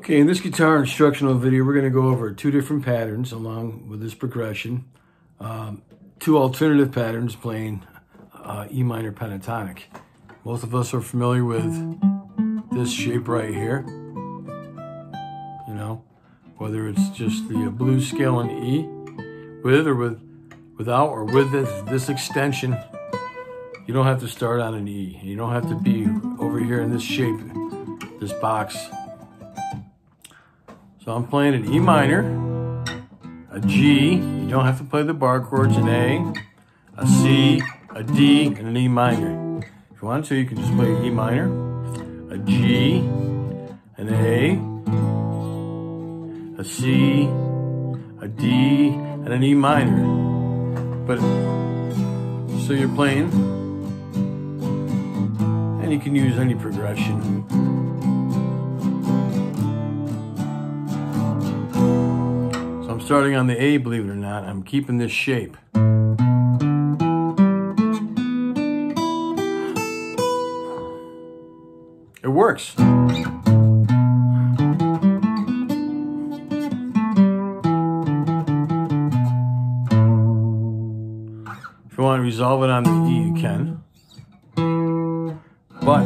Okay, in this guitar instructional video, we're going to go over two different patterns along with this progression. Two alternative patterns playing E minor pentatonic. Most of us are familiar with this shape right here. You know, whether it's just the blues scale in E, with or without, or with this extension. You don't have to start on an E. You don't have to be over here in this shape, this box. So I'm playing an E minor, a G, you don't have to play the bar chords, an A C, a D, and an E minor. If you want to, you can just play E minor, a G, an A C, a D, and an E minor. But, so you're playing, and you can use any progression. Starting on the A, believe it or not, I'm keeping this shape. It works. If you want to resolve it on the E, you can. But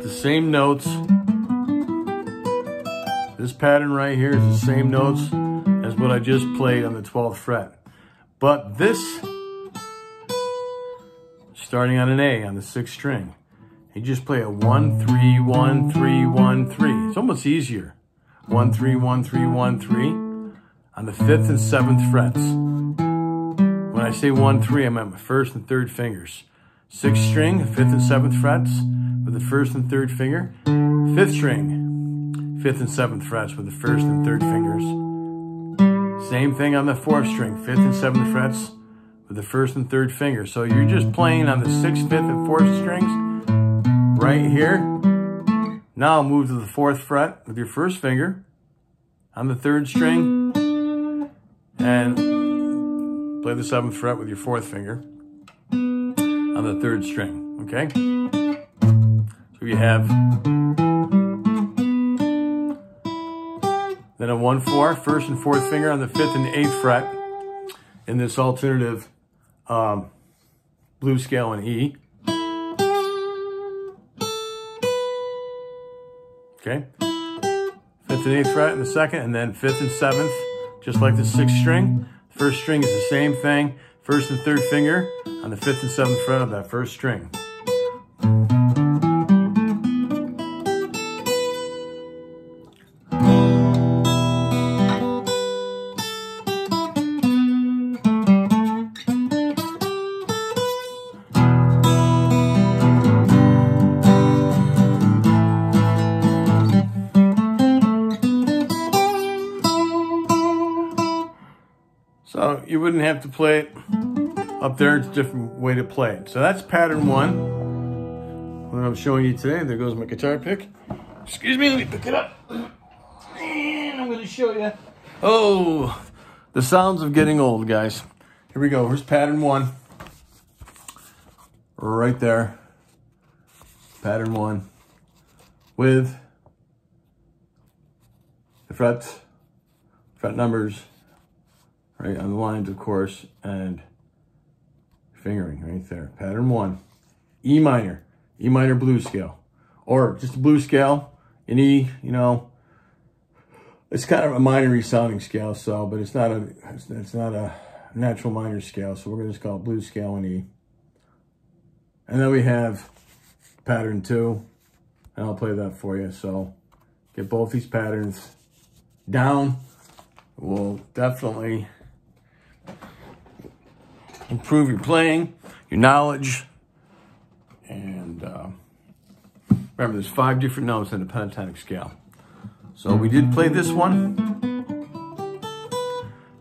the same notes, this pattern right here is the same notes as what I just played on the 12th fret. But this, starting on an A on the 6th string, you just play a 1, 3, 1, 3, 1, 3. It's almost easier. 1, 3, 1, 3, 1, 3 on the 5th and 7th frets. When I say 1, 3, I'm at my 1st and 3rd fingers. 6th string, 5th and 7th frets with the 1st and 3rd finger. 5th string, 5th and 7th frets with the 1st and 3rd fingers. Same thing on the 4th string, 5th and 7th frets with the 1st and 3rd finger. So you're just playing on the 6th, 5th, and 4th strings right here. Now move to the 4th fret with your 1st finger on the 3rd string and play the 7th fret with your 4th finger on the 3rd string, okay? So you have then a 1, 4, 1st and 4th finger on the 5th and 8th fret in this alternative blues scale in E. Okay, 5th and 8th fret in the 2nd, and then 5th and 7th, just like the 6th string. 1st string is the same thing, 1st and 3rd finger on the 5th and 7th fret of that 1st string. So you wouldn't have to play it up there. It's a different way to play it. So that's pattern 1. What I'm showing you today. There goes my guitar pick. Excuse me, let me pick it up. And I'm going to show you. Oh, the sounds of getting old, guys. Here we go. Here's pattern 1. Right there. Pattern 1. With the frets, fret numbers, right on the lines, of course, and fingering right there. Pattern 1, E minor blues scale, or just a blues scale in E. You know, it's kind of a minor sounding scale, so, but it's not a natural minor scale, so we're gonna just call it blues scale in E. And then we have pattern 2, and I'll play that for you. So get both these patterns down. We'll definitely improve your playing, your knowledge, and remember there's 5 different notes in the pentatonic scale. So we did play this one.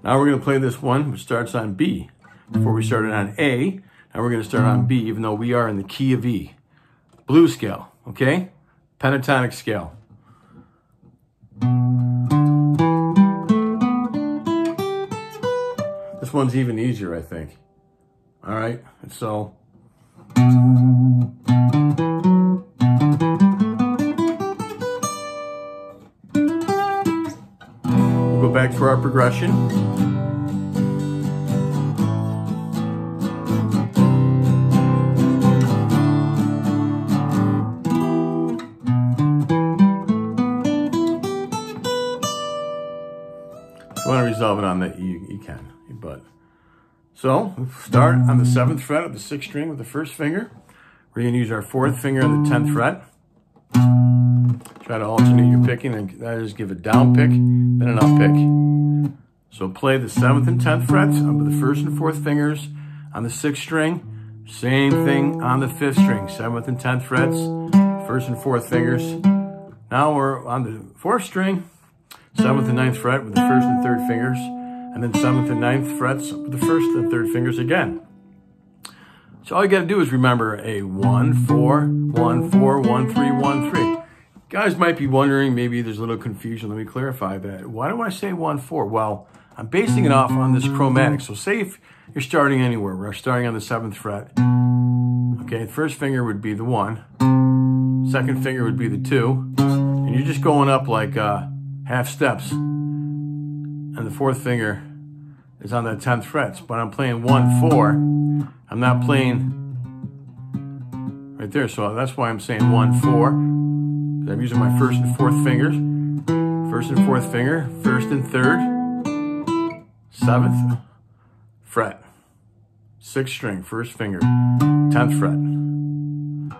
Now we're going to play this one, which starts on B. Before we started on A, now we're going to start on B, even though we are in the key of E. Blues scale, okay? Pentatonic scale. This one's even easier, I think. All right, and so back to our progression. If you want to resolve it on the E, you can, but. So, we'll start on the 7th fret of the 6th string with the first finger. We're going to use our 4th finger on the 10th fret. Try to alternate your picking, and that is give a down pick, then an up pick. So play the 7th and 10th frets with the 1st and 4th fingers on the 6th string. Same thing on the 5th string, 7th and 10th frets, 1st and 4th fingers. Now we're on the 4th string, 7th and 9th fret with the 1st and 3rd fingers, and then 7th and 9th frets with the 1st and 3rd fingers again. So all you got to do is remember a 1, 4, 1, 4, 1, 3, 1, 3. Guys might be wondering, maybe there's a little confusion. Let me clarify that. Why do I say 1, 4? Well, I'm basing it off on this chromatic. So say if you're starting anywhere, we're starting on the 7th fret. Okay, the first finger would be the 1. Second finger would be the 2. And you're just going up like half steps. And the 4th finger is on that 10th fret. But I'm playing 1, 4. I'm not playing right there. So that's why I'm saying 1, 4. I'm using my 1st and 4th fingers. 1st and 4th finger, 1st and 3rd, 7th fret, 6th string, 1st finger, 10th fret,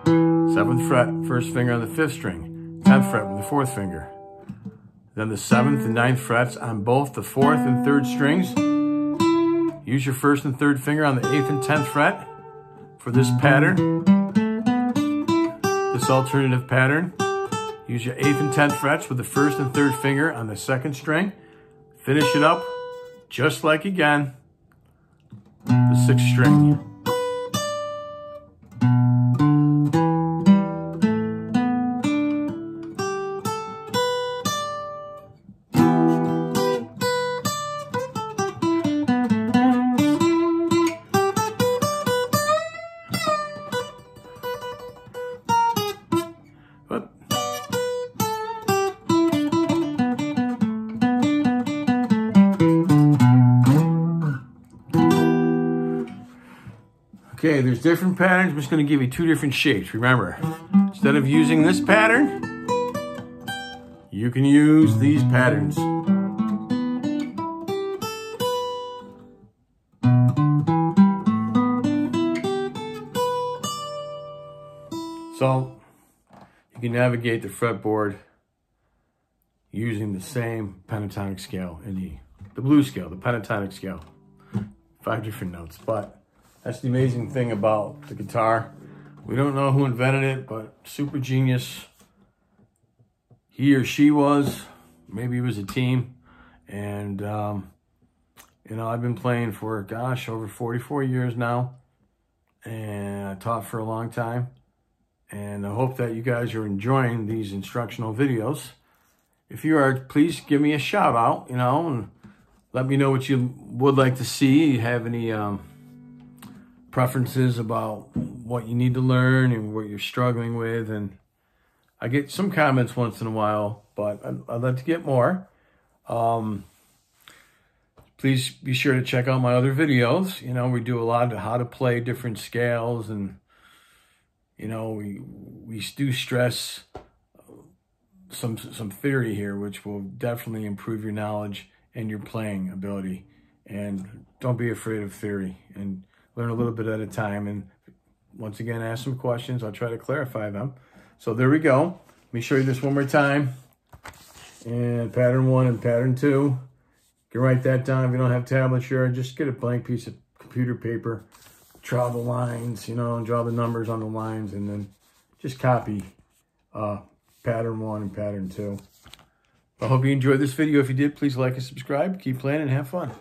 7th fret, 1st finger on the 5th string, 10th fret with the 4th finger. Then the 7th and 9th frets on both the 4th and 3rd strings. Use your 1st and 3rd finger on the 8th and 10th fret for this pattern, this alternative pattern. Use your 8th and 10th frets with the 1st and 3rd finger on the 2nd string. Finish it up just like again, the 6th string. Okay, there's different patterns. I'm just going to give you 2 different shapes. Remember, instead of using this pattern, you can use these patterns. So, you can navigate the fretboard using the same pentatonic scale in E. The blues scale, the pentatonic scale. 5 different notes, but that's the amazing thing about the guitar. We don't know who invented it, but super genius. He or she was. Maybe it was a team. And, you know, I've been playing for, gosh, over 44 years now. And I taught for a long time. And I hope that you guys are enjoying these instructional videos. If you are, please give me a shout out, you know, and let me know what you would like to see. You have any preferences about what you need to learn and what you're struggling with. And I get some comments once in a while, but I'd like to get more. Please be sure to check out my other videos. You know, we do a lot of how to play different scales, and you know, we do stress some theory here, which will definitely improve your knowledge and your playing ability. And don't be afraid of theory, and learn a little bit at a time. And once again, ask some questions. I'll try to clarify them. So there we go. Let me show you this one more time. And pattern 1 and pattern 2. You can write that down if you don't have tablets here. Just get a blank piece of computer paper. Draw the lines, you know, and draw the numbers on the lines. And then just copy pattern 1 and pattern 2. I hope you enjoyed this video. If you did, please like and subscribe. Keep playing and have fun.